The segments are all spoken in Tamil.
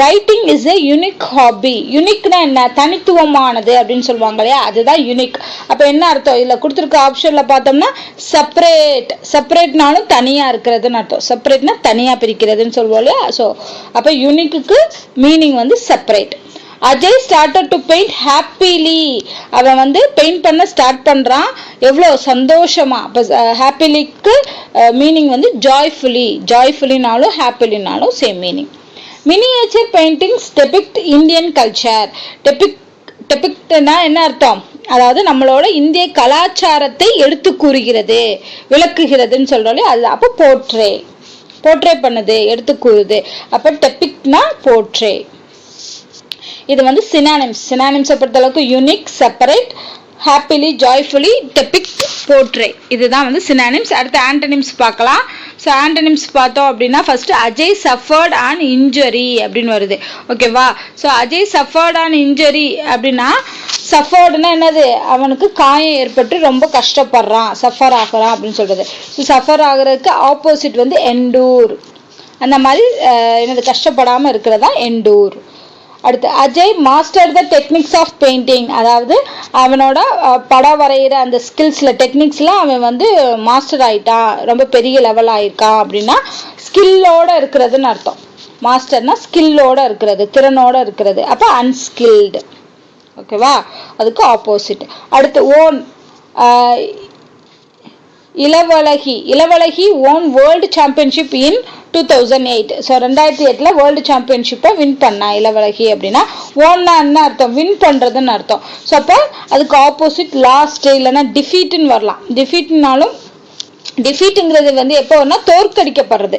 Writing is a unique hobby. யூனிக்னா என்ன? தனித்துவமானது அப்படின்னு சொல்லுவாங்க இல்லையா, அதுதான் யூனிக். அப்ப என்ன அர்த்தம்? இதுல கொடுத்துருக்க ஆப்ஷன்ல பார்த்தோம்னா செப்பரேட். செப்பரேட்னாலும் தனியா இருக்கிறதுன்னு அர்த்தம். செப்பரேட்னா தனியா பிரிக்கிறதுன்னு சொல்லுவோம் இல்லையா. ஸோ அப்ப யூனிக்கு மீனிங் வந்து separate. Ajay started to paint happily. அவன் வந்து பெயிண்ட் பண்ண ஸ்டார்ட் பண்றான் எவ்வளோ சந்தோஷமா. அப்ப ஹாப்பிலிக்கு மீனிங் வந்து joyfully. ஜாய்ஃபுல்லினாலும் ஹாப்பிலினாலும் same meaning. Miniature paintings depict Indian culture. டெபிக்ட்னா என்ன அர்த்தம்? அதாவது நம்மளோட இந்திய கலாச்சாரத்தை எடுத்து கூறுகிறது, விளக்குகிறதுன்னு சொல்றோம். அது அப்போ போர்ட்ரே பண்ணுது, எடுத்து கூறுது. அப்ப டெபிக்ட்னா போர்ட்ரே. இது வந்து சினானிம்ஸ். சினானிம்ஸை பொறுத்தளவுக்கு unique, separate, happily, joyfully, depict, portray. இதுதான் வந்து சினானிம்ஸ். அடுத்து ஆண்டனிம்ஸ் பார்க்கலாம். ஸோ ஆண்டனிம்ஸ் பார்த்தோம் அப்படின்னா first Ajay suffered on injury அப்படின்னு வருது. ஓகேவா? So Ajay suffered on injury அப்படின்னா சஃபர்டுனா என்னது? அவனுக்கு காயம் ஏற்பட்டு ரொம்ப கஷ்டப்படுறான், சஃபர் ஆகுறான் அப்படின்னு சொல்றது. ஸோ சஃபர் ஆகுறதுக்கு ஆப்போசிட் வந்து எண்டூர். அந்த மாதிரி என்னது கஷ்டப்படாமல் இருக்கிறதா எண்டூர். அடுத்து Ajay master the techniques of painting. அதாவது அவனோட படம் வரைகிற அந்த ஸ்கில்ஸ்ல டெக்னிக்ஸ்லாம் அவன் வந்து மாஸ்டர் ஆயிட்டான், ரொம்ப பெரிய லெவல் ஆயிருக்கான் அப்படின்னா ஸ்கில்லோட இருக்கிறதுன்னு அர்த்தம். மாஸ்டர்னா ஸ்கில்லோட இருக்கிறது, திறனோட இருக்கிறது. அப்ப அன்ஸ்கில்டு. ஓகேவா? அதுக்கு ஆப்போசிட். அடுத்து won. Ilavazhagi won world championship in 2008. ஸோ 2008 வேர்ல்டு சாம்பியன்ஷிப்பை வின் பண்ணா இளவழகி அப்படின்னா ஓன்னா என்ன அர்த்தம்? வின் பண்றதுன்னு அர்த்தம். ஸோ அப்போ அதுக்கு ஆப்போசிட் லாஸ்ட் இல்லைன்னா டிஃபீட்னு வரலாம். டிஃபீட்னாலும் டிஃபீட்டுங்கிறது வந்து எப்போ வரும்னா தோற்கடிக்கப்படுறது.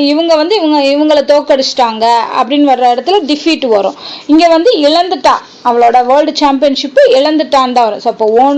இவங்க வந்து இவங்களை தோற்கடிச்சிட்டாங்க அப்படின்னு வர்ற இடத்துல டிஃபீட் வரும். இங்க வந்து இழந்துட்டா, அவளோட வேர்ல்டு சாம்பியன்ஷிப்பு இழந்துட்டான்னு தான் வரும். ஸோ அப்போ ஓன்